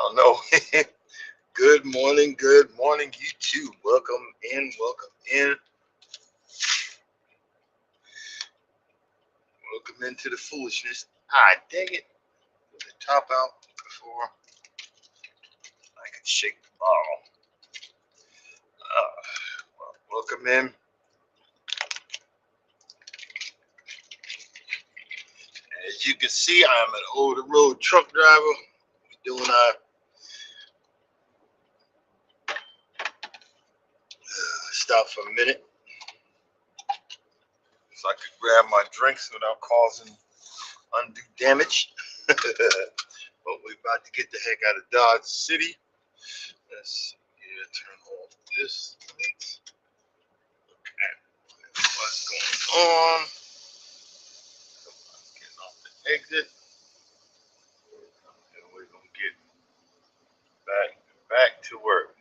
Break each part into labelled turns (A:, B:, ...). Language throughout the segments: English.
A: don't know. Good morning, YouTube. Welcome in, welcome into the foolishness. Dang it. Put the top out before I can shake the bottle. Welcome in. As you can see, I'm an over the road truck driver. We're doing our stop for a minute so I could grab my drinks without causing undue damage. But we're about to get the heck out of Dodge City. Let's turn off this light. Look at what's going on. Getting off the exit. And we're gonna get back to work.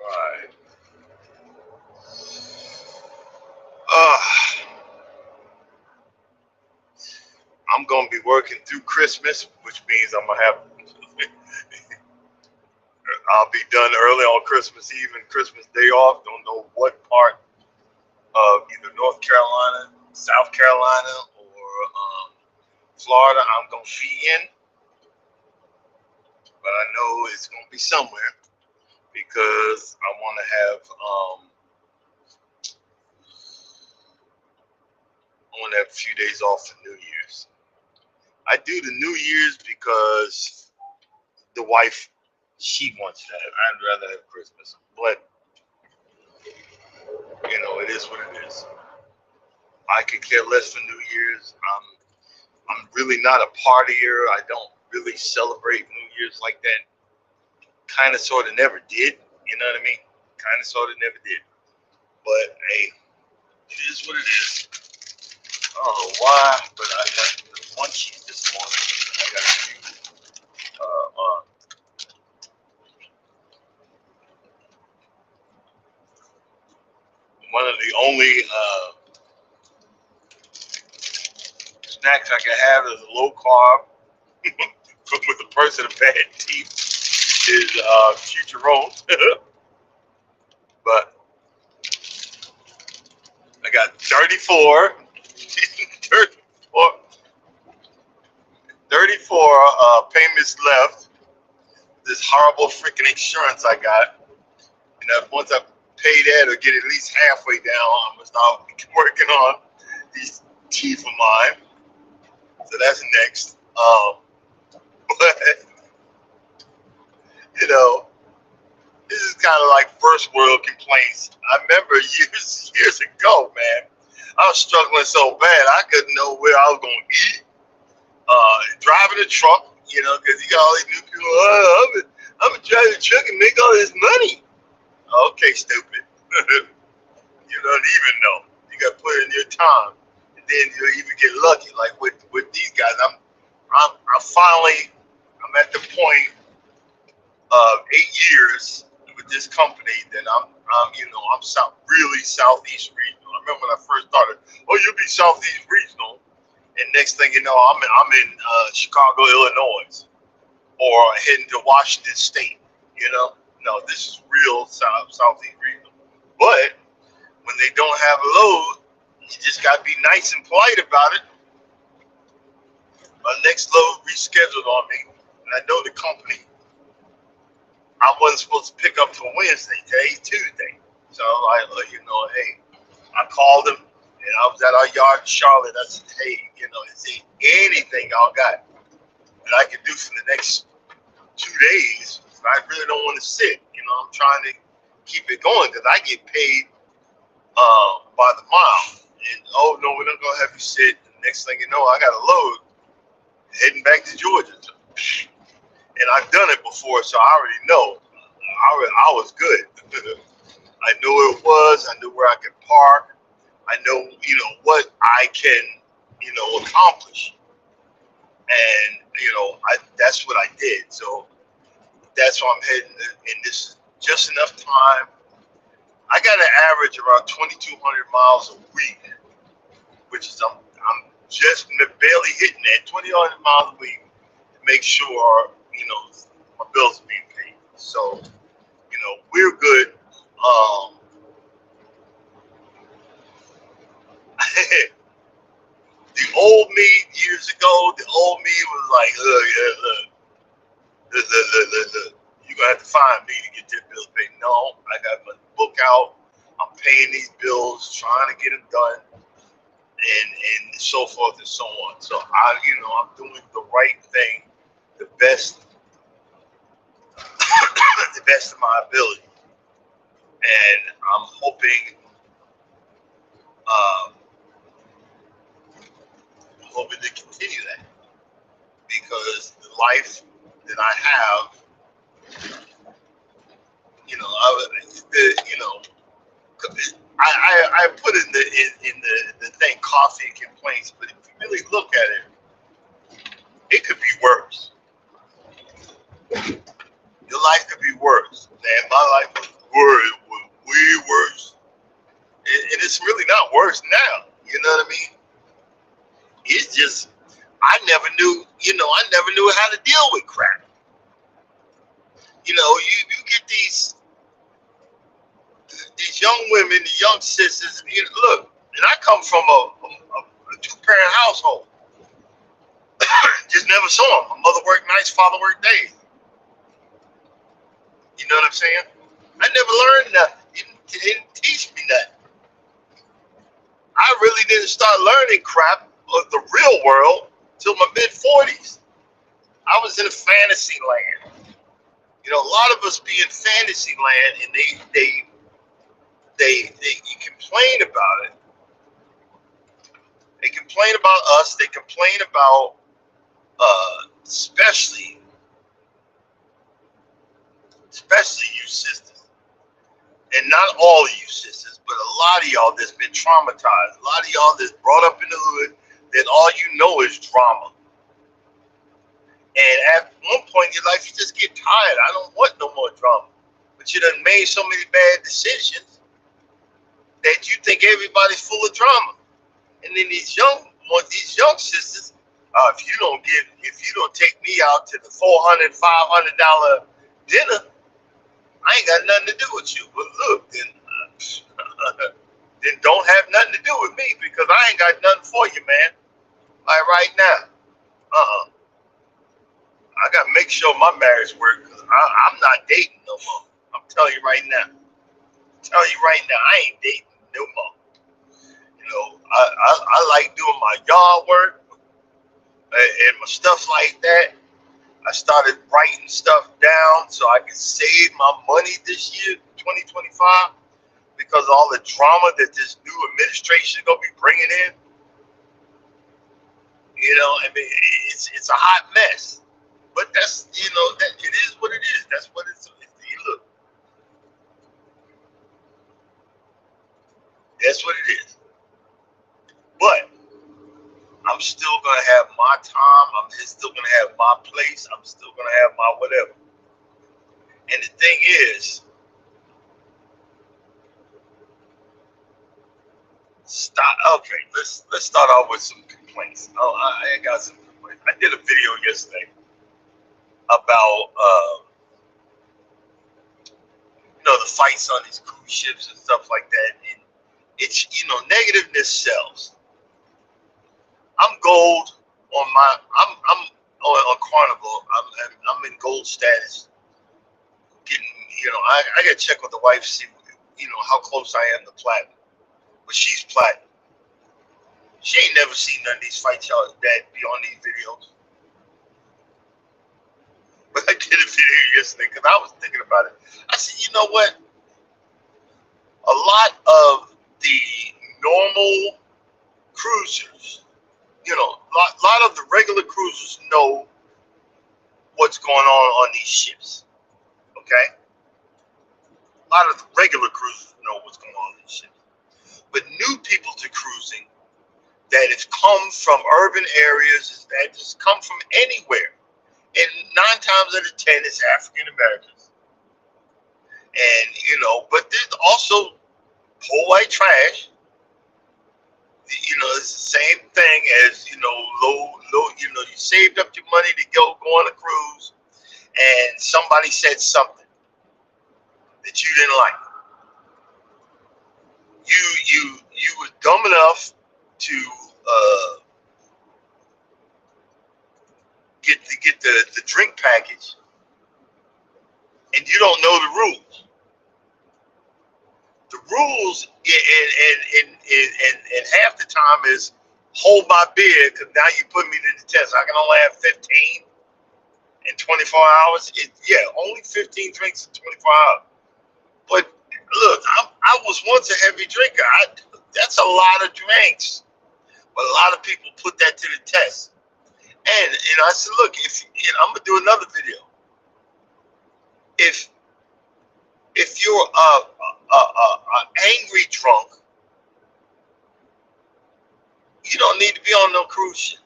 A: Right. I'm gonna be working through Christmas, which means I'm gonna have I'll be done early on Christmas Eve and Christmas Day off. Don't know what part of either North Carolina, South Carolina, or Florida I'm gonna be in, but I know it's gonna be somewhere because I want to have a few days off for New Year's. I do the New Year's because the wife, she wants that. I'd rather have Christmas, but it is what it is. I could care less for New Year's. I'm really not a partier. I don't really celebrate New Year's like that. Kind of, sort of, never did. You know what I mean? Kind of, sort of, never did. But hey, it is what it is. I don't know why, but I got the munchies this morning. I got a few. One of the only snacks I can have is low carb with a person of bad teeth is Futurone. But I got 34 payments left. This horrible freaking insurance I got. Once I pay that or get at least halfway down, I'm gonna start working on these teeth of mine. So that's next. But this is kind of like first world complaints. I remember years ago, man, I was struggling so bad I couldn't know where I was gonna eat. Driving a truck, because you got all these new people. I'm gonna drive the truck and make all this money. Okay, stupid. You don't even know. You got to put in your time, and then you'll even get lucky. Like with these guys, I'm at the point of 8 years with this company that I'm really Southeast regional. I remember when I first started. Oh, you'll be Southeast regional, and next thing you know, I'm in Chicago, Illinois, or heading to Washington State. No, this is real Southeast regional. But when they don't have a load, you just got to be nice and polite about it. My next load rescheduled on me, and I know the company. I wasn't supposed to pick up till Wednesday. Today's Tuesday. So I hey, I called them, and I was at our yard in Charlotte. I said, hey, is there anything y'all got that I can do for the next 2 days? I really don't want to sit. I'm trying to keep it going because I get paid by the mile. And oh no, we're not gonna have you sit. The next thing you know, I got a load heading back to Georgia. And I've done it before, so I already know. I was good. I knew where it was. I knew where I could park. I know, what I can, accomplish. And that's what I did. So that's why I'm heading. And this is just enough time. I got an average around 2,200 miles a week, which is I'm just barely hitting that 20 miles a week to make sure, my bills are being paid. So, we're good. Um, the old me years ago, the old me was like, look. You're going to have to find me to get that bill paid. No, I got my book out. I'm paying these bills, trying to get them done, and so forth and so on. So I'm doing the right thing, the best, the best of my ability, and I'm uh, hoping to continue that because the life that I have, I put in the thing coffee and complaints, but if you really look at it, it could be worse. Your life could be worse. Man, my life was worse. It was way worse. And it's really not worse now. You know what I mean? It's just I never knew how to deal with crap. You get these young women, the young sisters. Look, and I come from a two-parent household. Just never saw them. My mother worked nights, father worked days. You know what I'm saying? I never learned nothing. He didn't teach me nothing. I really didn't start learning crap of the real world till my mid-40s. I was in a fantasy land. A lot of us be in fantasy land, and they complain about it. They complain about us. They complain about, especially you sisters, and not all of you sisters, but a lot of y'all that's been traumatized. A lot of y'all that's brought up in the hood that all you know is drama. And at one point in your life, you just get tired. I don't want no more drama. But you done made so many bad decisions that you think everybody's full of drama. And then these young sisters, if you don't take me out to the $400, $500 dinner, I ain't got nothing to do with you. But look, then then don't have nothing to do with me because I ain't got nothing for you, man. Like right now, I gotta make sure my marriage works because I'm not dating no more. I'm telling you right now. I ain't dating no more. I like doing my yard work and my stuff like that. I started writing stuff down so I can save my money this year, 2025, because of all the drama that this new administration is gonna be bringing in. I mean, it's a hot mess, but that's that it is what it is. That's what it's. Look, that's what it is. But I'm still gonna have my time. I'm still gonna have my place. I'm still gonna have my whatever. And the thing is, stop. Okay, let's start off with some complaints. Oh, I got some complaints. I did a video yesterday about the fights on these cruise ships and stuff like that. And it's negativeness sells. I'm gold on I'm on Carnival. I'm in gold status. Getting I gotta check with the wife to see how close I am to platinum. But she's platinum. She ain't never seen none of these fights y'all that be on these videos. But I did a video yesterday because I was thinking about it. I said, you know what? A lot of the normal cruisers, a lot of the regular cruisers know what's going on these ships. Okay? A lot of the regular cruisers know what's going on these ships. But new people to cruising that have come from urban areas, that just come from anywhere. And 9 times out of 10, it's African Americans. And, but there's also poor white trash. it's the same thing as, low, you saved up your money to go on a cruise, and somebody said something that you didn't like. You were dumb enough to get the drink package, and you don't know the rules. The rules, and half the time is hold my beer, because now you put me to the test. I can only have 15 in 24 hours. Only 15 drinks in 24 hours. But look, I was once a heavy drinker. That's a lot of drinks. But a lot of people put that to the test. And I said, look, I'm gonna do another video. If you're a angry drunk, you don't need to be on no cruise ship.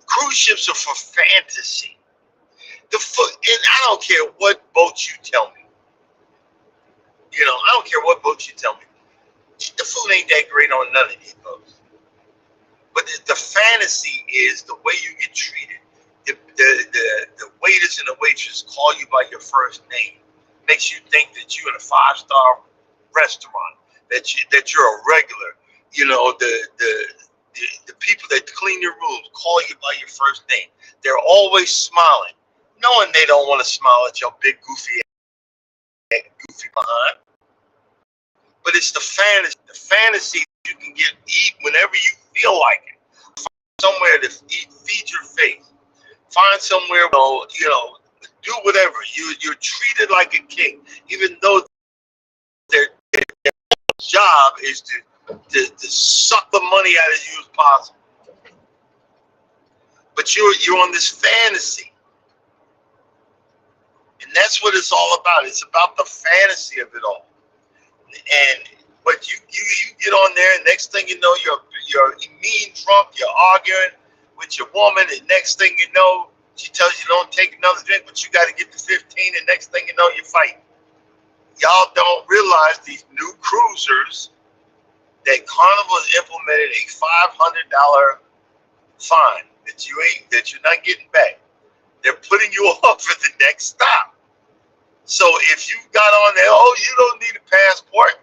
A: Cruise ships are for fantasy. And I don't care what boat you tell me. I don't care what boat you tell me. The food ain't that great on none of these boats. But the fantasy is the way you get treated. The waiters and the waitress call you by your first name. Makes you think that you're in a 5-star restaurant. That you're a regular. The people that clean your rooms call you by your first name. They're always smiling, knowing they don't want to smile at your big goofy behind. But it's the fantasy. The fantasy you can eat whenever you feel like it. Find somewhere to feed your face. Find somewhere, do whatever. You're treated like a king, even though their job is to suck the money out of you as possible. But you're on this fantasy. And that's what it's all about. It's about the fantasy of it all. But you get on there, and next thing you know, you're mean drunk, you're arguing with your woman, and next thing you know, she tells you don't take another drink, but you got to get to 15, and next thing you know, you're fighting. Y'all don't realize these new cruisers that Carnival has implemented a $500 fine that you're not getting back. They're putting you off at the next stop. So if you got on there, you don't need a passport.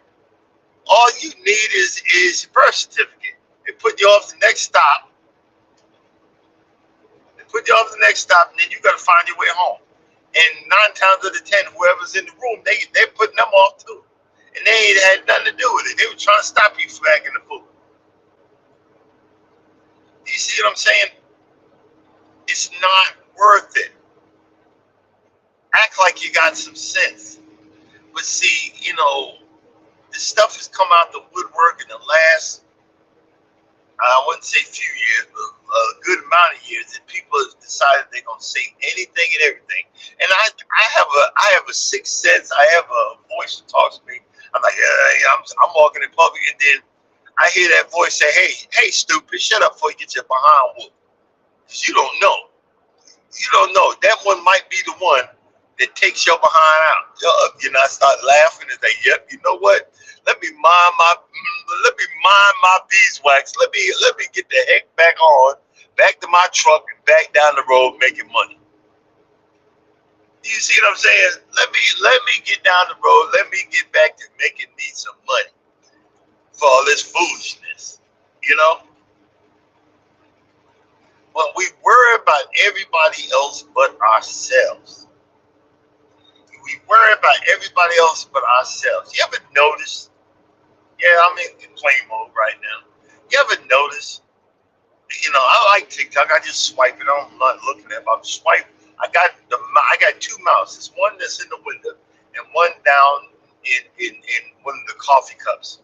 A: All you need is your birth certificate. They put you off the next stop. And then you got to find your way home. And 9 times out of 10, whoever's in the room, they're putting them off too. And they ain't had nothing to do with it. They were trying to stop you from acting the fool. Do you see what I'm saying? It's not worth it. Act like you got some sense. But see, this stuff has come out the woodwork in the last, I wouldn't say few years, but a good amount of years, that people have decided they're gonna say anything and everything. And I have a sixth sense. I have a voice that talks to me. I'm like, I'm walking in public, and then I hear that voice say, "Hey, stupid, shut up before you get your behind whooped." Because you don't know. You don't know. That one might be the one that takes your behind out. I start laughing and say, "Yep, you know what? Let me mind my beeswax. Let me get the heck back to my truck and back down the road making money." You see what I'm saying? Let me get down the road. Let me get back to making me some money for all this foolishness, But we worry about everybody else but ourselves. We worry about everybody else but ourselves. You ever notice? Yeah, I'm in complain mode right now. You ever notice? I like TikTok. I just swipe it. I'm not looking at it. I'm swiping. I got 2 mouses. One that's in the window, and one down in one of the coffee cups.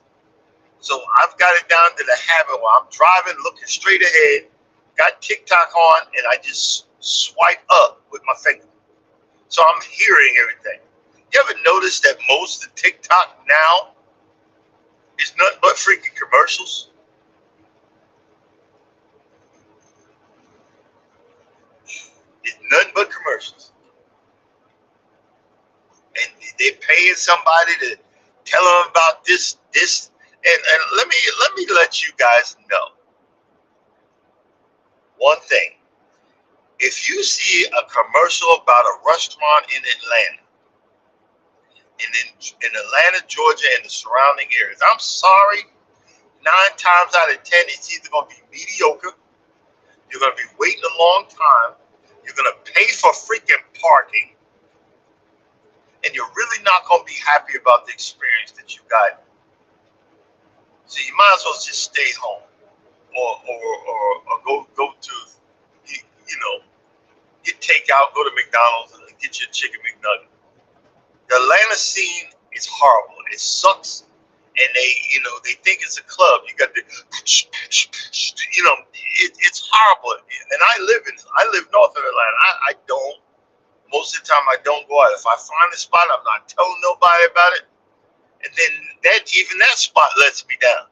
A: So I've got it down to the habit where I'm driving, looking straight ahead, got TikTok on, and I just swipe up with my finger. So I'm hearing everything. You ever notice that most of TikTok now is nothing but freaking commercials? It's nothing but commercials. And they're paying somebody to tell them about this, And let me let you guys know one thing. If you see a commercial about a restaurant in Atlanta, in Atlanta, Georgia, and the surrounding areas, I'm sorry, 9 times out of 10, it's either going to be mediocre, you're going to be waiting a long time, you're going to pay for freaking parking, and you're really not going to be happy about the experience that you got. So you might as well just stay home, or go to, get takeout, go to McDonald's and get your chicken McNugget. The Atlanta scene is horrible. It sucks, and they think it's a club. You got the, it's horrible. And I live north of Atlanta. I don't. Most of the time, I don't go out. If I find a spot, I'm not telling nobody about it. And then that spot lets me down.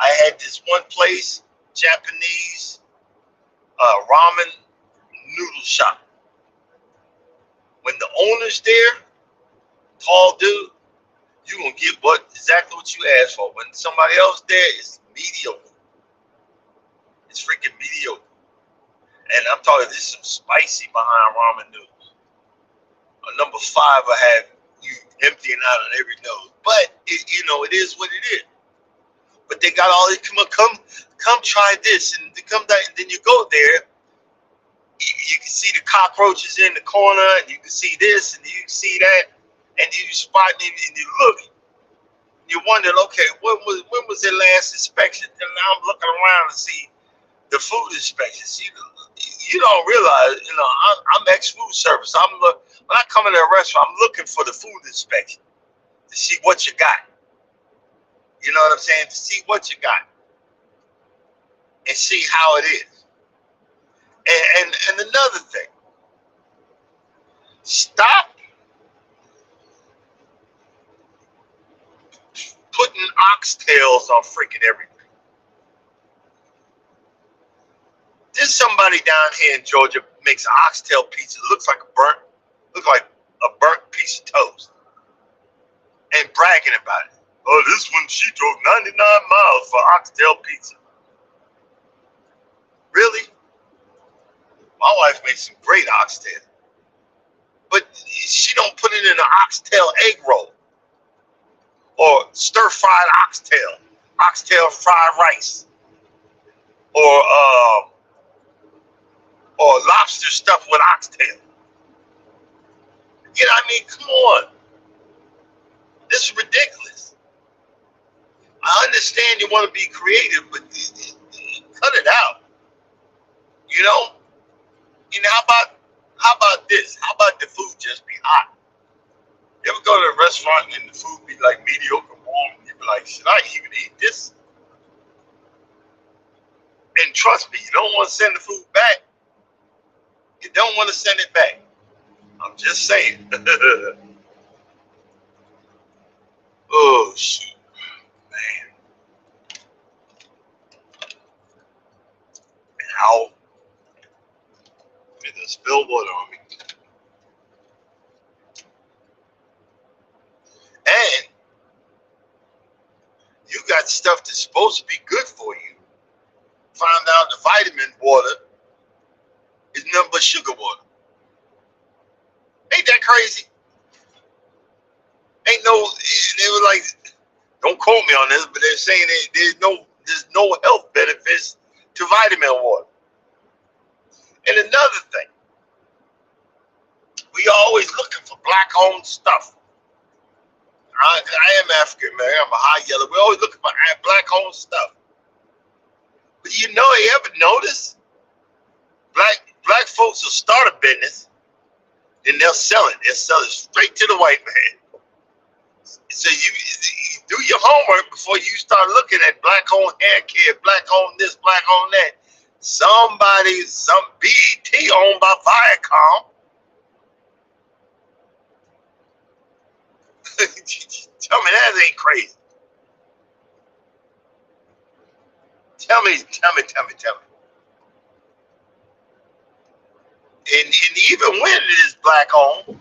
A: I had this one place, Japanese ramen noodle shop. When the owner's there, tall dude, you're going to get exactly what you asked for. When somebody else there, it's mediocre. It's freaking mediocre. And I'm talking, there's some spicy behind ramen noodles. Number 5 will have you emptying out on every nose. But, it is what it is. But they got all this, come try this, and come down, and then you go there, you can see the cockroaches in the corner, and you can see this, and you can see that, and you spot it, and you look, you're wondering, okay, when was their last inspection? And now I'm looking around to see the food inspection. See, you don't realize, I'm ex-food service. When I come into a restaurant, I'm looking for the food inspection to see what you got. You know what I'm saying? To see what you got and see how it is. And another thing, stop putting oxtails on freaking everything. There's somebody down here in Georgia makes an oxtail pizza. It looks like a burnt piece of toast, and bragging about it. Oh, this one, she drove 99 miles for oxtail pizza. Really? My wife makes some great oxtail. But she don't put it in an oxtail egg roll. Or stir-fried oxtail fried rice. Or lobster stuffed with oxtail. Come on. This is ridiculous. I understand you want to be creative, but cut it out. How about this? How about the food just be hot? You ever go to a restaurant and the food be like mediocre warm? You be like, should I even eat this? And trust me, you don't want to send the food back. You don't want to send it back. I'm just saying. Oh, shoot. Man. Ow. It just spilled water on me. And you got stuff that's supposed to be good for you. Found out the vitamin water is nothing but sugar water. Ain't that crazy? They were like, don't quote me on this, but they're saying there's no health benefits to vitamin water. And another thing, we always looking for black-owned stuff. I am African American. I'm a high yellow. We're always looking for black-owned stuff. But you ever notice black folks will start a business, then they'll sell it. They'll sell it straight to the white man. So you do your homework before you start looking at black-owned hair care, black-owned this, black-owned that. Some BET owned by Viacom. Tell me that ain't crazy. Tell me. And even when it is black owned,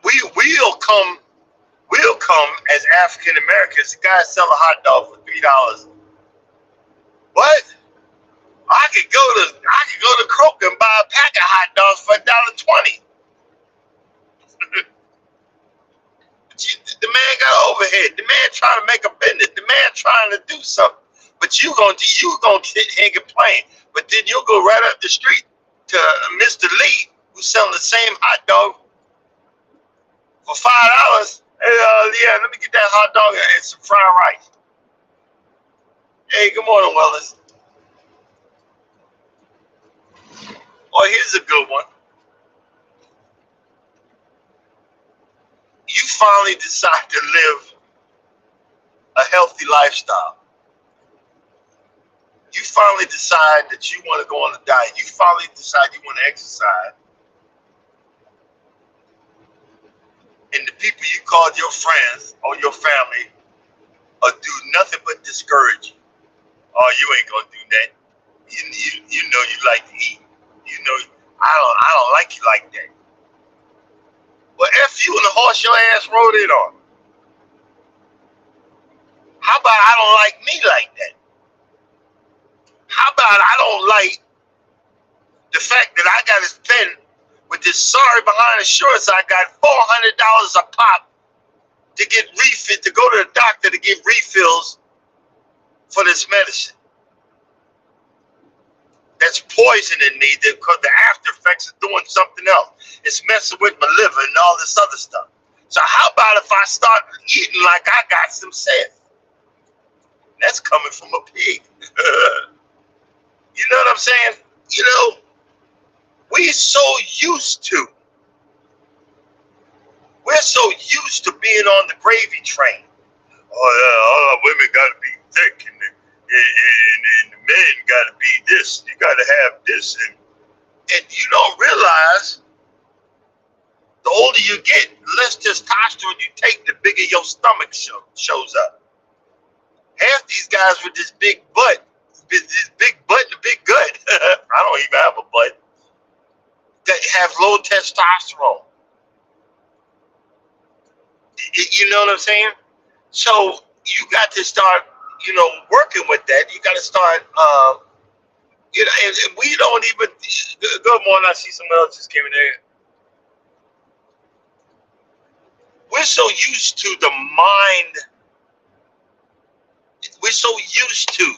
A: we will come We'll come as African Americans. The guy sell a hot dog for $3. What? I could go to Kroger and buy a pack of hot dogs for $1.20. The man got overhead. The man trying to make a business. The man trying to do something. But you gonna sit here and complain. But then you'll go right up the street to Mr. Lee, who's selling the same hot dog for $5. Hey, yeah, let me get that hot dog and some fried rice. Hey, good morning, Wellers. Oh, here's a good one. You finally decide to live a healthy lifestyle. You finally decide that you want to go on a diet. You finally decide you want to exercise. And the people you called your friends or your family do nothing but discourage you. Oh, you ain't gonna do that. You know you like to eat. You know I don't like you like that. Well, F you and the horse your ass rode in on. How about I don't like me like that? How about I don't like the fact that I got to spend with this sorry behind the shorts I got $400 a pop to get refit, to go to the doctor to get refills for this medicine that's poisoning me because the after effects is doing something else. It's messing with my liver and all this other stuff. So how about if I start eating like I got some sense? That's coming from a pig. You know what I'm saying? You know, we're so used to being on the gravy train. Oh, yeah, women got to be thick and the men got to be this. You got to have this. And you don't realize the older you get, less testosterone you take, the bigger your stomach shows up. Half these guys with this big butt and a big gut, I don't even have a butt, that have low testosterone. You know what I'm saying? So you got to start, working with that. You got to start, and we don't even, good morning, I see someone else just came in there. We're so used to the mind. We're so used to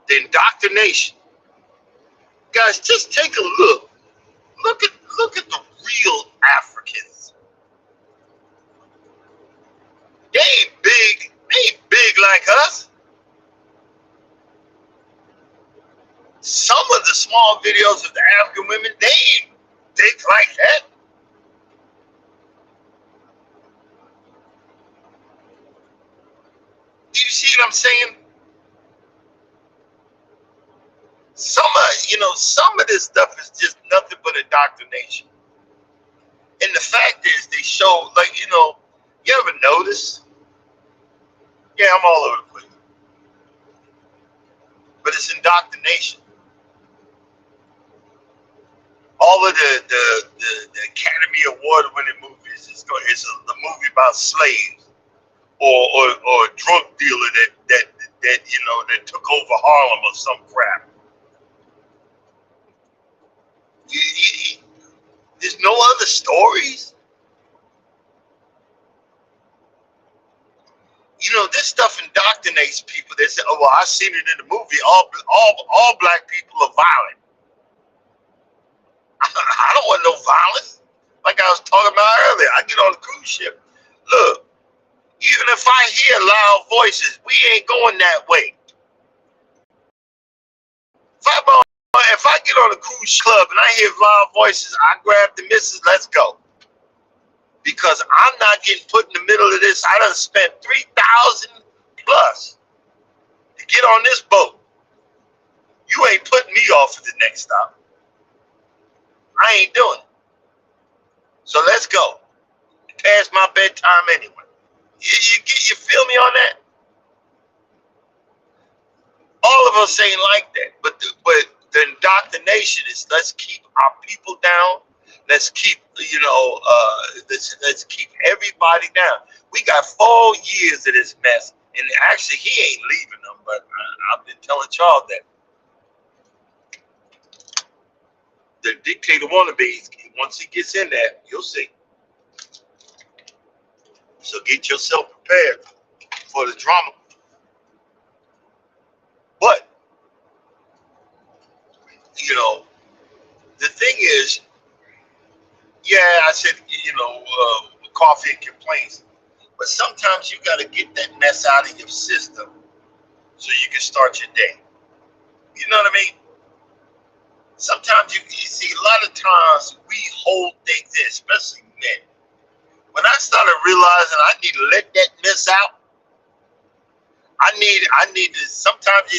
A: the indoctrination. Guys, just take a look. Look at the real Africans. They ain't big like us. Some of the small videos of the African women, they ain't big like that. Do you see what I'm saying? Some of this stuff is just nothing but indoctrination. And the fact is, they show, you ever notice? Yeah, I'm all over the place. But it's indoctrination. All of the Academy Award winning movies is a movie about slaves or a drug dealer that took over Harlem or some crap. There's no other stories. This stuff indoctrinates people. They say, "Oh, well, I seen it in the movie. All black people are violent." I don't want no violence. Like I was talking about earlier, I get on the cruise ship. Look, even if I hear loud voices, we ain't going that way. If I get on a cruise club and I hear loud voices, I grab the missus, let's go. Because I'm not getting put in the middle of this. I done spent $3,000 plus to get on this boat. You ain't putting me off at the next stop. I ain't doing it. So let's go. Past my bedtime anyway. You feel me on that? All of us ain't like that, but the indoctrination is let's keep our people down. Let's keep let's keep everybody down. We got 4 years of this mess, and actually he ain't leaving them. But I've been telling y'all that the dictator wannabes, once he gets in there, you'll see. So get yourself prepared for the drama. But the thing is, yeah, I said, coffee and complaints. But sometimes you got to get that mess out of your system so you can start your day. You know what I mean? Sometimes you see, a lot of times we hold things in, especially men. When I started realizing I need to let that mess out, I need to, sometimes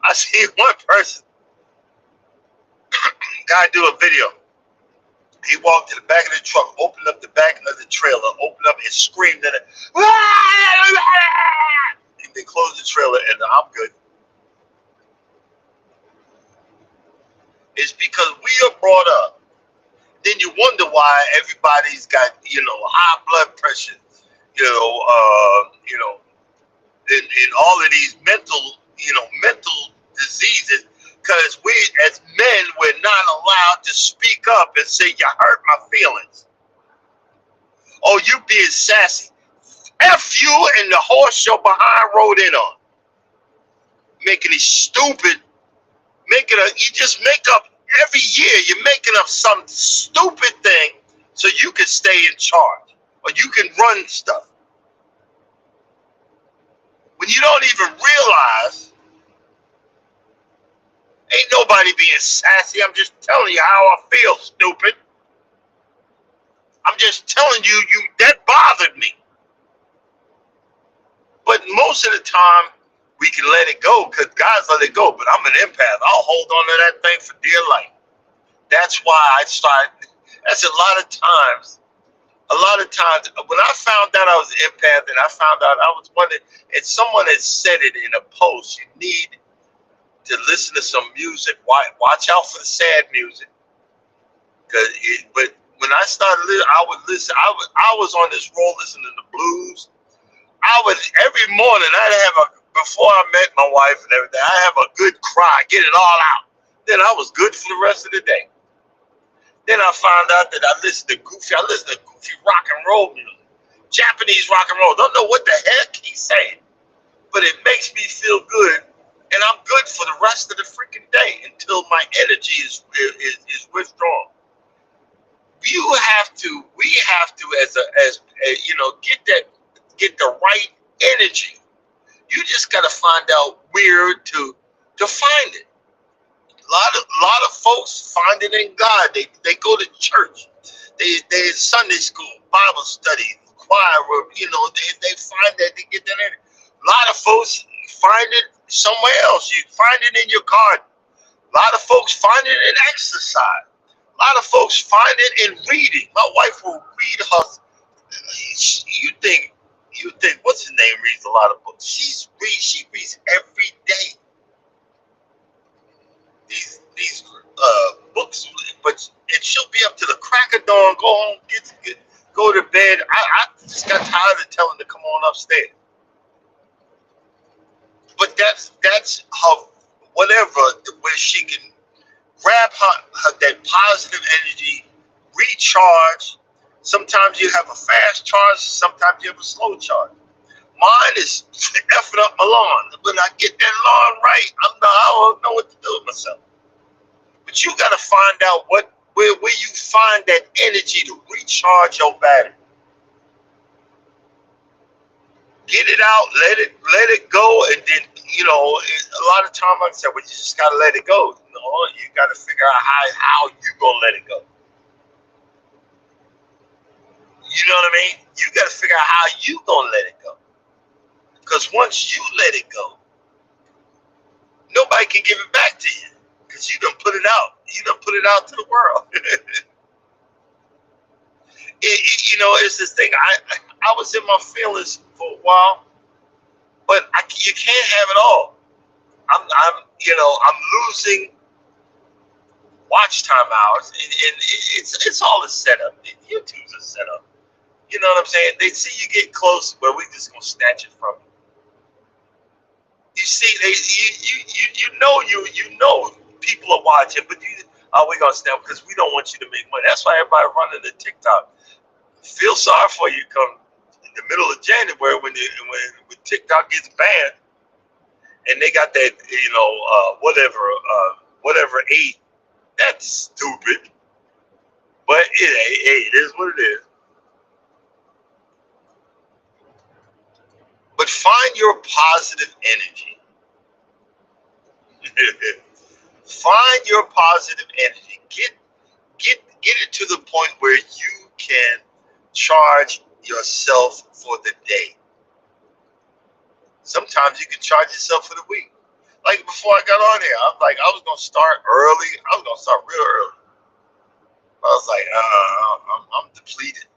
A: I see one person, guy do a video. He walked to the back of the truck, opened up the back of the trailer, opened up and screamed at it. And they closed the trailer and I'm good. It's because we are brought up. Then you wonder why everybody's got, high blood pressure, and all of these mental diseases. Because we, as men, we're not allowed to speak up and say, you hurt my feelings. Oh, you being sassy. F you and the horse you're behind rode in on. Making it stupid. You just make up, every year you're making up some stupid thing so you can stay in charge. Or you can run stuff. When you don't even realize, ain't nobody being sassy. I'm just telling you how I feel, stupid. I'm just telling you that bothered me. But most of the time, we can let it go because guys let it go. But I'm an empath. I'll hold on to that thing for dear life. That's why I started. That's a lot of times, when I found out I was an empath and I found out I was wondering, and someone had said it in a post, you need to listen to some music. Watch out for the sad music. But when I started listening, I would listen. I was on this roll listening to the blues. Every morning before I met my wife and everything, I have a good cry, get it all out. Then I was good for the rest of the day. Then I found out that I listen to goofy rock and roll music. Japanese rock and roll. Don't know what the heck he's saying. But it makes me feel good. And I'm good for the rest of the freaking day until my energy is withdrawn. We have to get the right energy. You just gotta find out where to find it. A lot of folks find it in God. They go to church. They in Sunday school, Bible study, choir. They find that they get that in. A lot of folks find it somewhere else. You find it in your garden. A lot of folks find it in exercise. A lot of folks find it in reading. My wife will read her. You think what's her name reads a lot of books. She reads every day. These books, and she'll be up to the crack of dawn. Go home, go to bed. I just got tired of telling her to come on upstairs. But that's her, whatever, where she can grab her that positive energy, recharge. Sometimes you have a fast charge, sometimes you have a slow charge. Mine is effing up my lawn. When I get that lawn right, I don't know what to do with myself. But you got to find out where you find that energy to recharge your battery. Get it out, let it go, and then a lot of time, like I said, you just gotta let it go. You gotta figure out how you gonna let it go. You know what I mean? You gotta figure out how you gonna let it go. Because once you let it go, nobody can give it back to you. Because you done put it out. You done put it out to the world. It's this thing. I was in my feelings for a while, but you can't have it all. I'm losing watch time hours, and it's all a setup. YouTube's a setup. You know what I'm saying? They see you get close, but we just gonna snatch it from you. You see, you know people are watching, but we gonna snap because we don't want you to make money. That's why everybody running the TikTok. Feel sorry for you come in the middle of January when TikTok gets banned and they got that whatever 8. That's stupid, but it is what it is. But find your positive energy. Find your positive energy. Get it to the point where you can charge yourself for the day. Sometimes you can charge yourself for the week. Like before I got on here, I was gonna start early. I was gonna start real early. I was like, I'm depleted.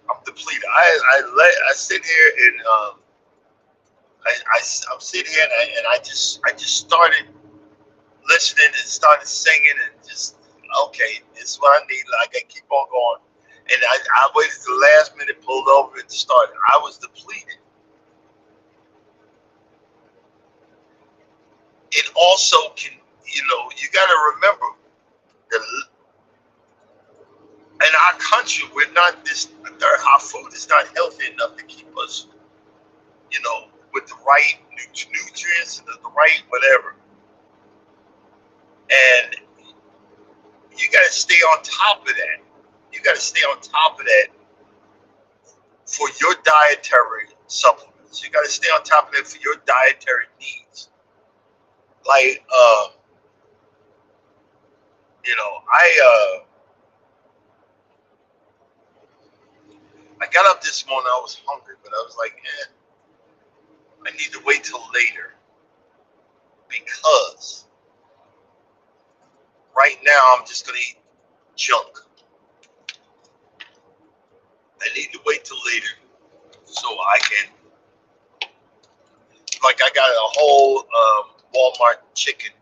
A: I'm depleted. I sit here and I'm sitting here and I just started listening and started singing and just okay, this is what I need. I gotta keep on going. And I waited till the last minute, pulled over and started. I was depleted. It also can, you gotta remember that in our country, we're not our food is not healthy enough to keep us, with the right nutrients and the right whatever. And you got to stay on top of that. You got to stay on top of that for your dietary supplements. You got to stay on top of that for your dietary needs. Like, I got up this morning. I was hungry, but I was like, I need to wait till later because right now I'm just gonna eat junk. I need to wait till later so I can, like, I got a whole Walmart chicken.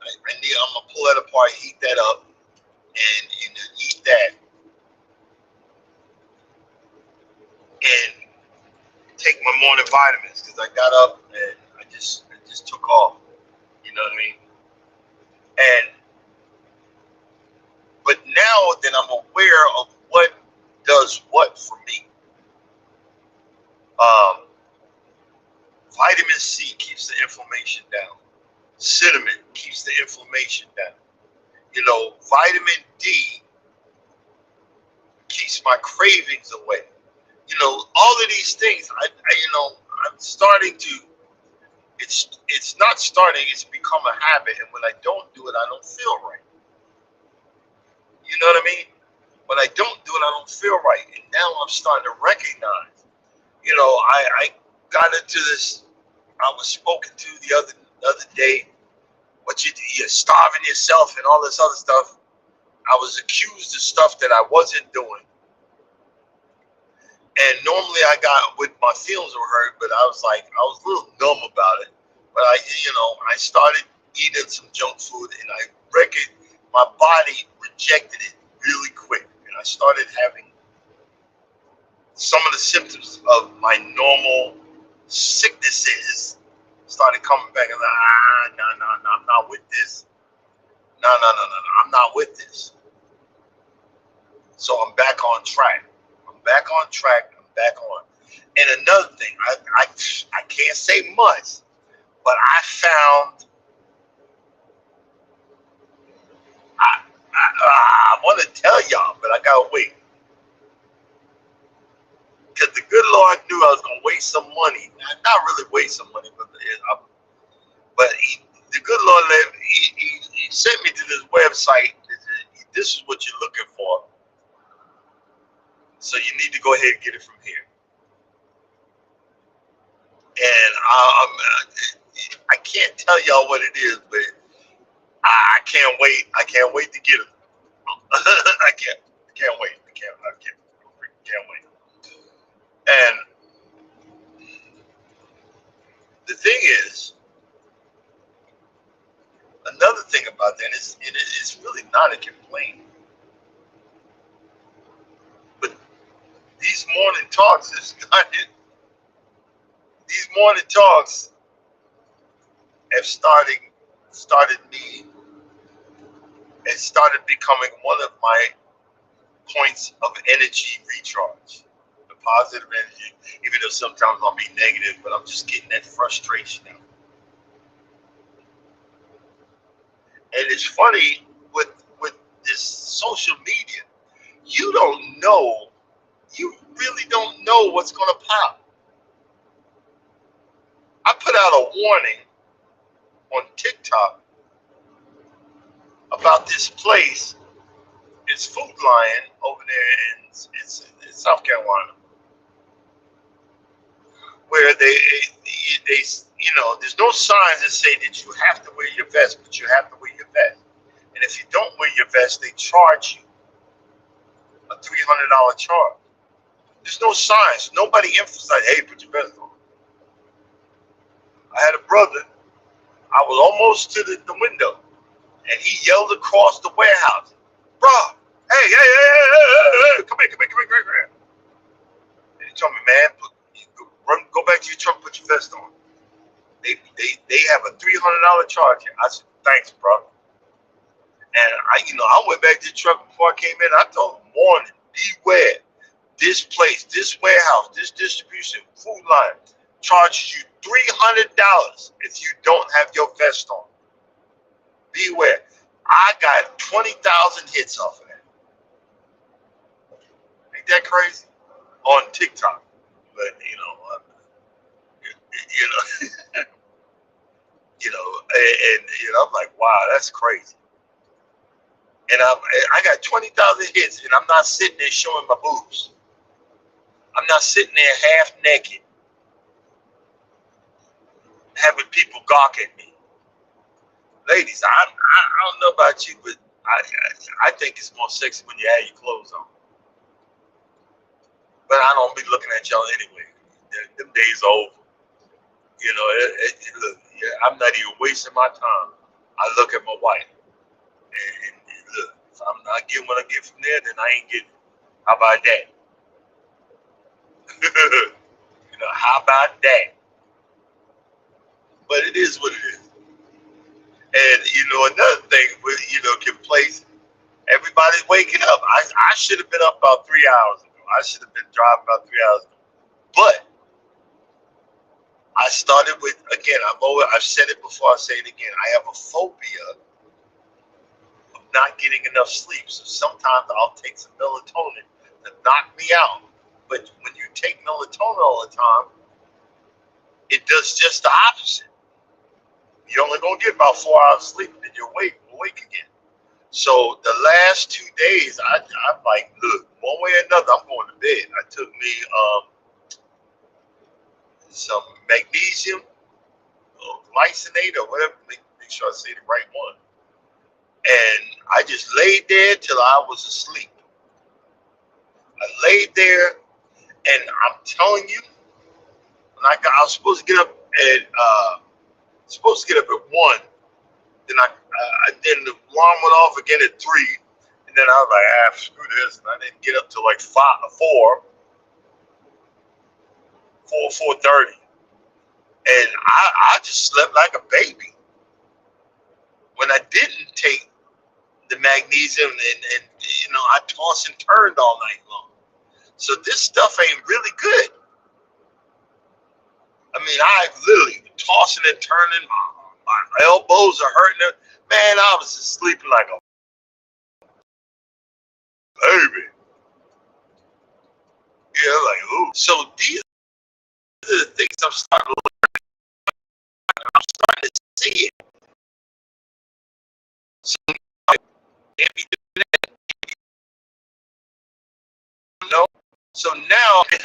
A: I'm gonna pull that apart, heat that up, and eat that, and take my morning vitamins because I got up and I just took off. You know what I mean? But now that I'm aware of what does what for me, vitamin C keeps the inflammation down. Cinnamon keeps the inflammation down. Vitamin D keeps my cravings away. All of these things, I'm starting to, it's not starting, it's become a habit. And when I don't do it, I don't feel right. You know what I mean? When I don't do it, I don't feel right. And now I'm starting to recognize, I got into this, I was spoken to the other day, you're starving yourself and all this other stuff. I was accused of stuff that I wasn't doing. And normally I got with my feelings were hurt, but I was a little numb about it. But I started eating some junk food, and I reckon my body rejected it really quick, and I started having some of the symptoms of my normal sicknesses started coming back. And no, I'm not with this. No, I'm not with this. So I'm back on track. I'm back on. And another thing, I can't say much, but I found I want to tell y'all, but I gotta wait because the good Lord knew I was gonna waste some money. Not really waste some money, but the good Lord he sent me to this website. This is what you're looking for. So you need to go ahead and get it from here. And I can't tell y'all what it is, but I can't wait. I can't wait to get it. I can't wait. I can't wait. And the thing is, Another thing about that is it's really not a complaint, but these morning talks is not it. These morning talks have started me and started becoming one of my points of energy recharge. The positive energy, even though sometimes I'll be negative, but I'm just getting that frustration out. And it's funny with this social media, you don't know, you really don't know what's gonna pop. I put out a warning on TikTok about this place. It's Food Lion over there in South Carolina, where they there's no signs that say that you have to wear your vest, but you have to wear your vest. And if you don't wear your vest, they charge you a $300 charge. There's no signs. Nobody emphasized, hey, put your vest on. I had a brother. I was almost to the window, and he yelled across the warehouse, bro, hey, come here. And he told me, man, go back to your truck, put your vest on. They have a $300 charge here. I said, thanks, bro. And I went back to the truck before I came in. I told him, warning, beware. This place, this warehouse, this distribution, Food Line, charges you $300 if you don't have your vest on. Beware. I got 20,000 hits off of that. Ain't that crazy? On TikTok. But, and I'm like, wow, that's crazy. And I got 20,000 hits, and I'm not sitting there showing my boobs. I'm not sitting there half naked, having people gawk at me. Ladies, I don't know about you, but I think it's more sexy when you have your clothes on. But I don't be looking at y'all anyway. Them days are over. Look, I'm not even wasting my time. I look at my wife, and look, if I'm not getting what I get from there, then I ain't getting it. How about that? How about that? But it is what it is. And another thing with complaints, everybody's waking up. I should have been up about 3 hours ago. I should have been driving about 3 hours ago. But I started with, again, I've said it before, I'll say it again. I have a phobia of not getting enough sleep. So sometimes I'll take some melatonin to knock me out. But when you take melatonin all the time, it does just the opposite. You're only going to get about 4 hours sleep, and then you're awake again. So the last 2 days, I'm like, look, one way or another, I'm going to bed. I took me some magnesium, glycinate, or whatever, make sure I say the right one. And I just laid there till I was asleep. I laid there, and I'm telling you, when I was supposed to get up at 1. Then the alarm went off again at 3, and then I was like, screw this, and I didn't get up till like 4:30, and I just slept like a baby. When I didn't take the magnesium, and I tossed and turned all night long. So this stuff ain't really good. I mean, I literally been tossing and turning. My elbows are hurting. Man, I was just sleeping like a baby. Yeah, like, ooh. So these are the things I'm starting to learn. I'm starting to see it. So I can't be doing that. So now, I'm going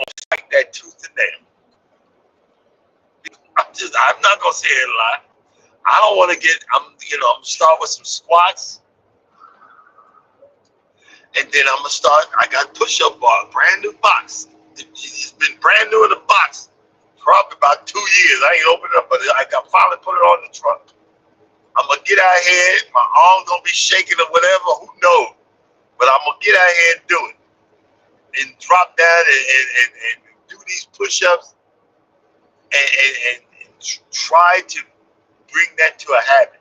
A: to fight that tooth and nail. I'm not going to say it a lot. I don't want to I'm going to start with some squats. And then I'm going to start, I got push-up bar, brand new box. It's been brand new in the box for probably about 2 years. I ain't opened it up, but I got finally put it on the truck. I'm gonna get out here. My arm gonna be shaking or whatever. Who knows? But I'm gonna get out here and do it, and drop down and do these push-ups and try to bring that to a habit,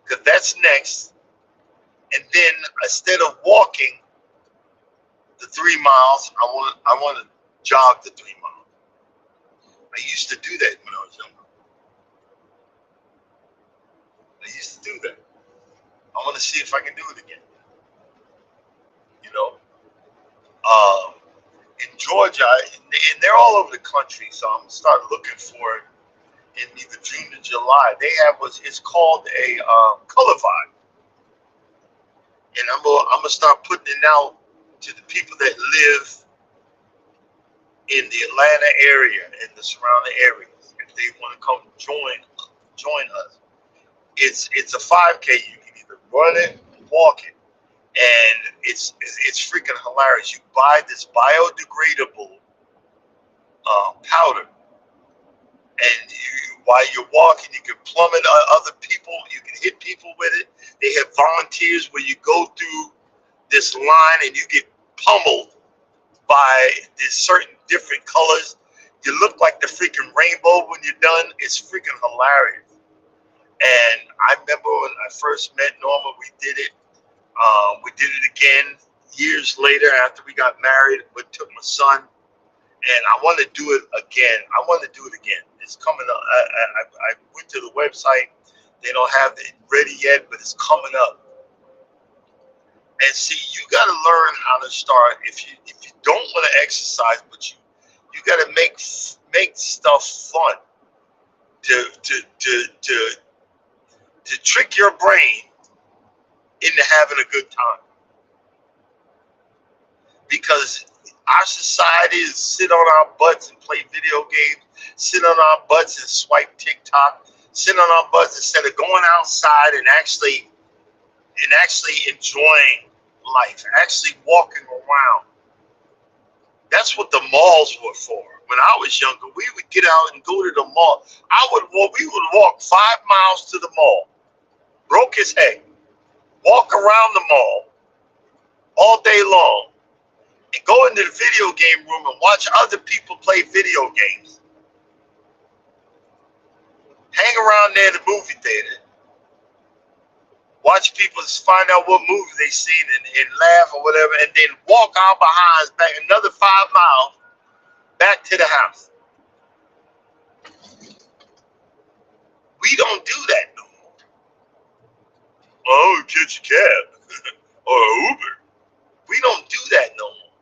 A: because that's next. And then instead of walking the 3 miles, I want to jog the 3 miles. I used to do that when I was younger. I used to do that. I want to see if I can do it again. You know, in Georgia, and they're all over the country, so I'm gonna start looking for it in either June or July. They have it's called a color vibe, and I'm gonna start putting it out to the people that live in the Atlanta area and the surrounding areas. If they want to come join us, it's a 5K. You can either run it, walk it, and it's freaking hilarious. You buy this biodegradable powder, and while you're walking, you can plummet other people. You can hit people with it. They have volunteers where you go through this line and you get pummeled by these certain different colors. You look like the freaking rainbow when you're done. It's freaking hilarious. And I remember when I first met Norma, we did it. We did it again years later after we got married. We took my son, and I want to do it again. I want to do it again. It's coming up. I went to the website. They don't have it ready yet, but it's coming up. And see, you got to learn how to start. If you don't want to exercise, but you got to make stuff fun to trick your brain into having a good time. Because our society is sit on our butts and play video games, sit on our butts and swipe TikTok, sit on our butts instead of going outside and actually enjoying life, actually walking around. That's what the malls were for. When I was younger, we would get out and go to the mall. We would walk 5 miles to the mall, broke his head, walk around the mall all day long, and go into the video game room and watch other people play video games. Hang around there in the movie theater, watch people find out what movie they seen and laugh or whatever, and then walk our behinds back another 5 miles back to the house. We don't do that no more. Oh, catch a cab or an Uber. We don't do that no more.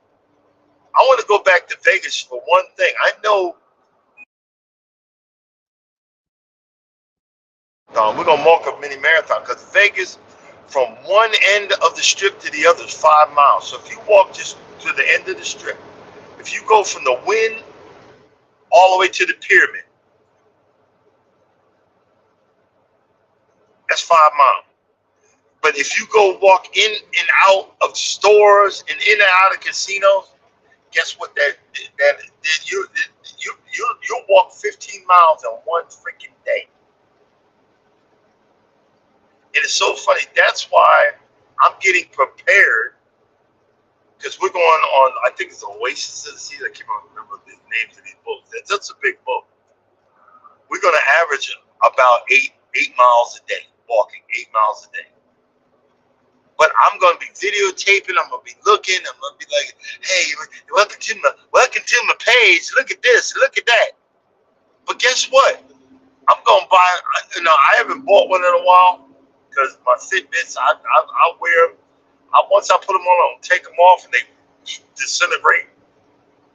A: I want to go back to Vegas for one thing. I know we're going to mark a mini marathon, because Vegas, from one end of the strip to the other, is 5 miles. So if you walk just to the end of the strip, if you go from the Wynn all the way to the Pyramid, that's 5 miles. But if you go walk in and out of stores and in and out of casinos, guess what? You'll walk 15 miles in one freaking day. And it's so funny. That's why I'm getting prepared, because we're going on, I think it's Oasis of the Seas. I can't remember the names of these boats. That's a big boat. We're going to average about 8 miles a day, walking 8 miles a day. But I'm going to be videotaping. I'm going to be looking. I'm going to be like, hey, welcome to my page. Look at this. Look at that. But guess what? I'm going to buy, I haven't bought one in a while, because my Fitbits, I wear them. Once I put them on, I'll take them off and they disintegrate.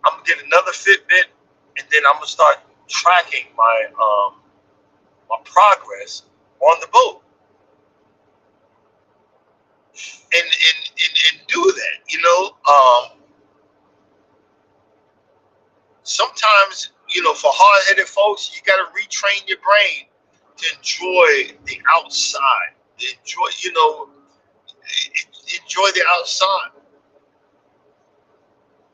A: I'm going to get another Fitbit, and then I'm going to start tracking my progress on the boat. And do that, sometimes, for hard-headed folks, you got to retrain your brain to enjoy the outside, enjoy the outside.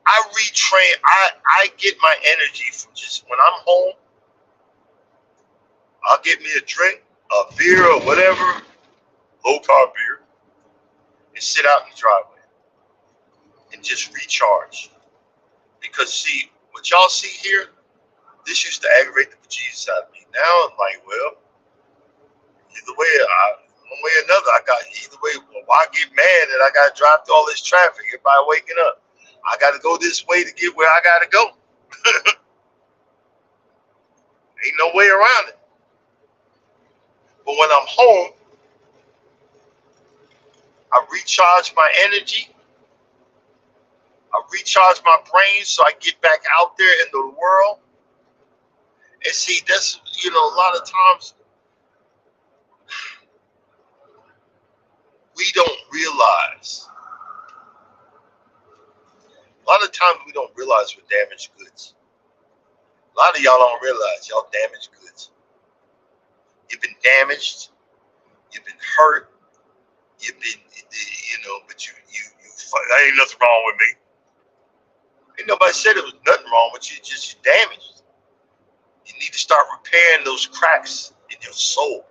A: I retrain. I get my energy from just when I'm home. I'll get me a drink, a beer or whatever, low carb beer, and sit out in the driveway and just recharge. Because see, what y'all see here, this used to aggravate the bejesus out of me. Now I'm like, well, either way, one way or another, I got either way. Well, why get mad that I got to drive through all this traffic? Everybody waking up. I got to go this way to get where I got to go. Ain't no way around it. But when I'm home, I recharge my energy. I recharge my brain so I get back out there into the world. And see, that's, a lot of times we don't realize. A lot of times we don't realize we're damaged goods. A lot of y'all don't realize y'all damaged goods. You've been damaged. You've been hurt. You've been, but you ain't nothing wrong with me. Ain't nobody said there was nothing wrong with you. Just you're damaged. You need to start repairing those cracks in your soul.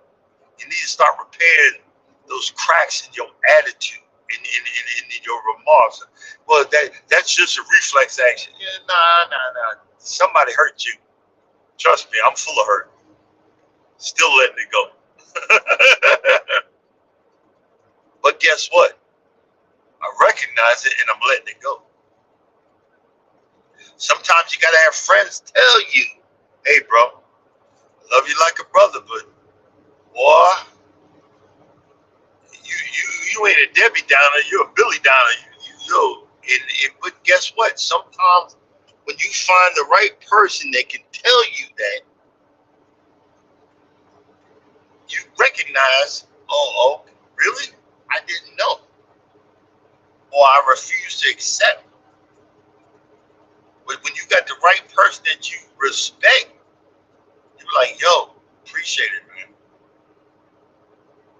A: You need to start repairing those cracks in your attitude, in your remarks. Well, that's just a reflex action. Yeah, nah. Somebody hurt you. Trust me, I'm full of hurt. Still letting it go. But guess what? I recognize it and I'm letting it go. Sometimes you gotta have friends tell you, hey bro, I love you like a brother, but boy, you ain't a Debbie Downer, you're a Billy Downer. But guess what? Sometimes when you find the right person that can tell you that, you recognize, oh, really? I didn't know. Or I refuse to accept. But when you got the right person that you respect, you're like, yo, appreciate it, man.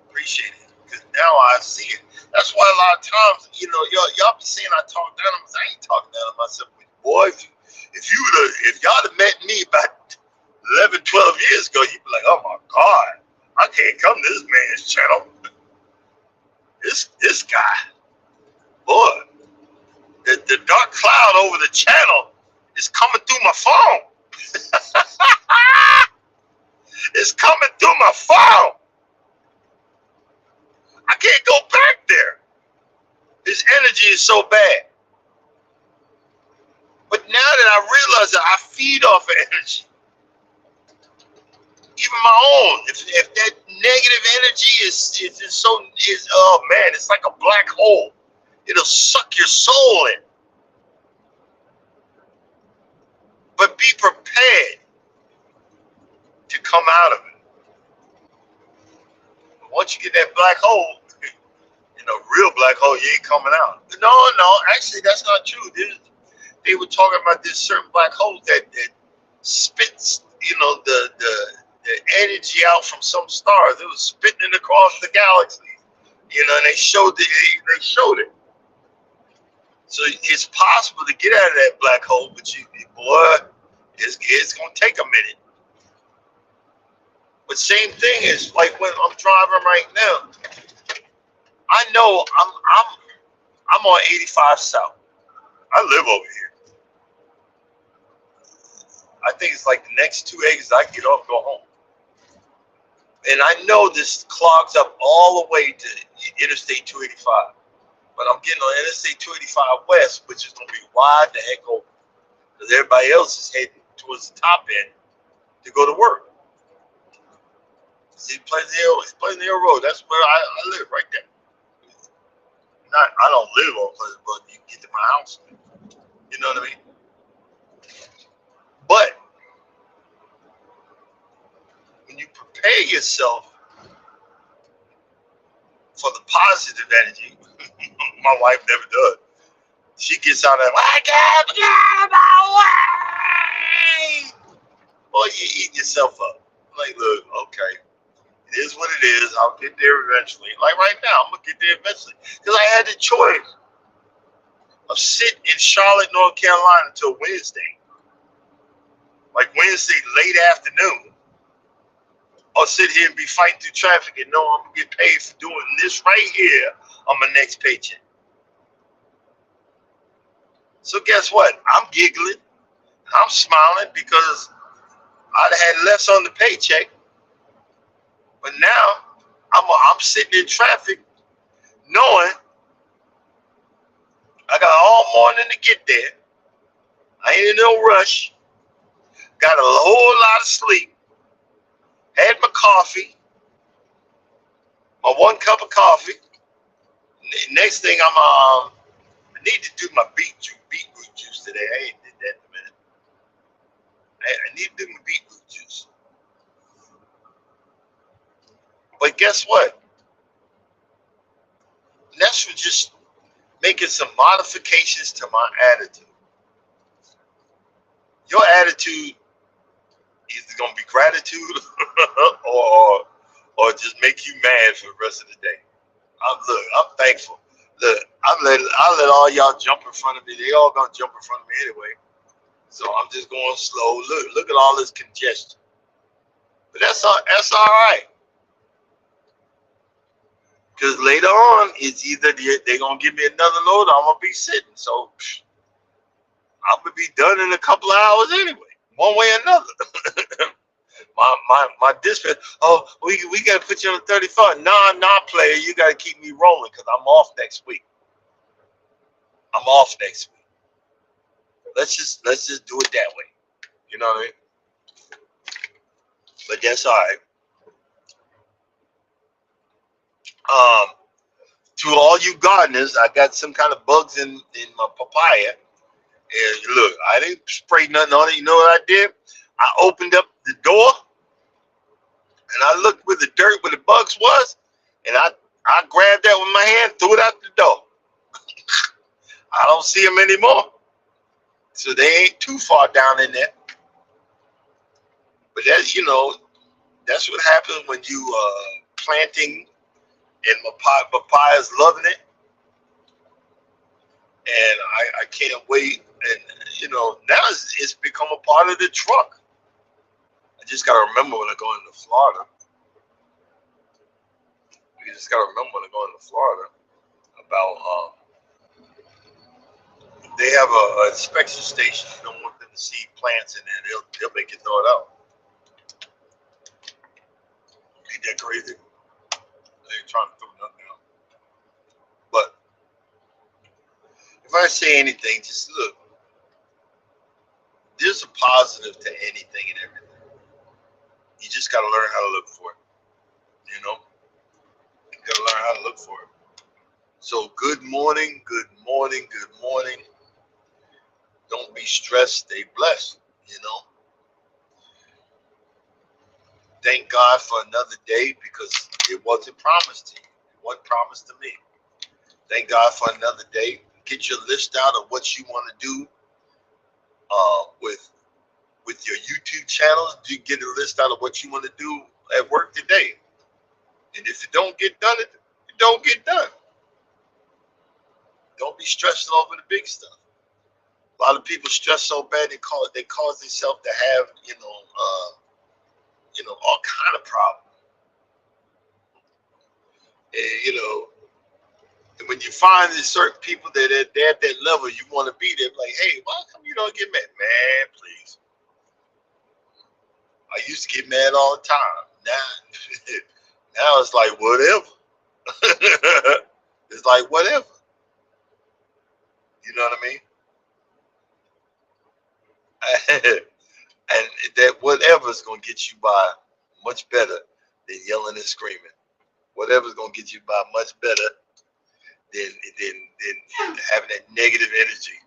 A: Appreciate it. Because now I see it. That's why a lot of times, y'all be saying I talk down on myself. I ain't talking down on myself. Boy, if y'all had met me about 11, 12 years ago, you'd be like, oh my God, I can't come to this man's channel. This guy, boy, the dark cloud over the channel is coming through my phone. It's coming through my phone. I can't go back there. His energy is so bad. But now that I realize that I feed off of energy, even my own, if that negative energy is oh man, it's like a black hole. It'll suck your soul in. But be prepared to come out of it. But once you get that black hole, real black hole, you ain't coming out. No, actually that's not true. They were talking about this certain black hole that spits, the energy out from some stars. It was spitting it across the galaxy, and they showed it. So it's possible to get out of that black hole, but it's gonna take a minute. But same thing is like when I'm driving right now. I know I'm on 85 South. I live over here. I think it's like the next 2 acres I get off, go home. And I know this clogs up all the way to Interstate 285. But I'm getting on Interstate 285 West, which is going to be wide the heck open. Because everybody else is heading towards the top end to go to work. See, Pleasant Hill Road. That's where I live, right there. I don't live on Pleasant, but you get to my house. You know what I mean? But when you prepare yourself for the positive energy, my wife never does. She gets out there, I can't get my way. Well, you eat yourself up. Like, look, okay. It is what it is. I'll get there eventually. Like right now, I'm going to get there eventually. Because I had the choice. of sitting in Charlotte, North Carolina until Wednesday. Like Wednesday, late afternoon. Or sit here and be fighting through traffic and know I'm going to get paid for doing this right here on my next paycheck. So guess what? I'm giggling. I'm smiling because I'd had less on the paycheck. But now I'm sitting in traffic knowing I got all morning to get there. I ain't in no rush. Got a whole lot of sleep. Had my coffee, my 1 cup of coffee. Next thing I need to do my beetroot juice today. I ain't did that in a minute. I need to do my beetroot juice. But guess what? That's for just making some modifications to my attitude. Your attitude is going to be gratitude or just make you mad for the rest of the day. I'm thankful. Look, I let all y'all jump in front of me. They all gonna jump in front of me anyway. So I'm just going slow. Look at all this congestion. But that's all right. Because later on, it's either they're gonna give me another load or I'm gonna be sitting. So I'm gonna be done in a couple of hours anyway, one way or another. my dispatch. Oh, we gotta put you on the 35. Nah, player. You gotta keep me rolling because I'm off next week. I'm off next week. Let's just do it that way. You know what I mean? But that's all right. To all you gardeners, I got some kind of bugs in my papaya. And look, I didn't spray nothing on it. You know what I did? I opened up the door and I looked where the dirt, where the bugs was, and I grabbed that with my hand, threw it out the door. I don't see them anymore. So they ain't too far down in there. But that's, that's what happens when you planting and papaya's loving it. And I can't wait. And, now it's become a part of the truck. I just got to remember when I go into Florida. You just got to remember when I go into Florida about they have a inspection station. You don't want them to see plants in there. They'll make you throw it out. Ain't that crazy? They ain't trying to throw nothing out. But if I say anything, just look. There's a positive to anything and everything. You just got to learn how to look for it. You got to learn how to look for it. So good morning. Don't be stressed. Stay blessed. Thank God for another day because it wasn't promised to you. It wasn't promised to me. Thank God for another day. Get your list out of what you want to do with your YouTube channels. You get a list out of what you want to do at work today. And if it don't get done, it don't get done. Don't be stressing over the big stuff. A lot of people stress so bad they cause themselves to have all kind of problems. And and when you find there's certain people that they're at that level, you want to be there. Like, hey, why come you don't get mad? Man, please. I used to get mad all the time. Now it's like whatever. It's like whatever. You know what I mean? And that whatever is going to get you by much better than yelling and screaming. Whatever is going to get you by much better than having that negative energy.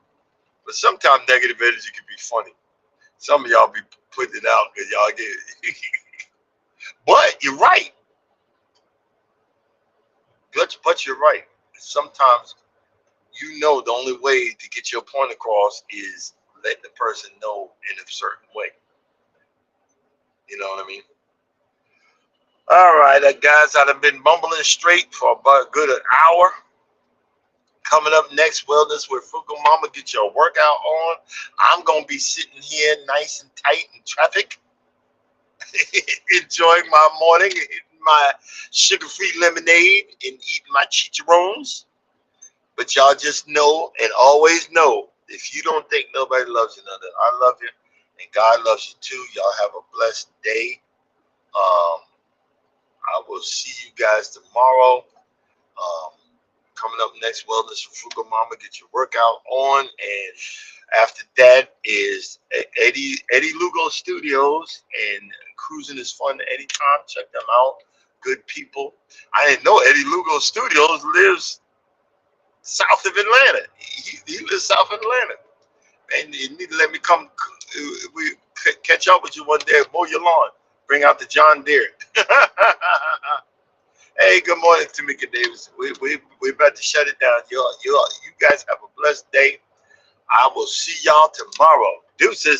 A: But sometimes negative energy can be funny. Some of y'all be putting it out because y'all get it. But you're right. But you're right. Sometimes the only way to get your point across is let the person know in a certain way. You know what I mean? All right, guys, I've been mumbling straight for about a good hour. Coming up next, Wellness with Frugal Mama. Get your workout on. I'm going to be sitting here nice and tight in traffic, enjoying my morning, eating my sugar-free lemonade and eating my chicharrones. But y'all just know and always know, if you don't think nobody loves you, I love you, and God loves you too. Y'all have a blessed day. I will see you guys tomorrow. Um, Coming up next, Wellness for Frugal Mama. Get your workout on, and after that is Eddie Lugo Studios, and cruising is fun anytime. Check them out. Good people. I didn't know Eddie Lugo Studios lives south of Atlanta. He lives south of Atlanta, and you need to let me come. We catch up with you one day. Mow your lawn. Bring out the John Deere. Hey, good morning, Tamika Davis. We're about to shut it down. You guys have a blessed day. I will see y'all tomorrow. Deuces.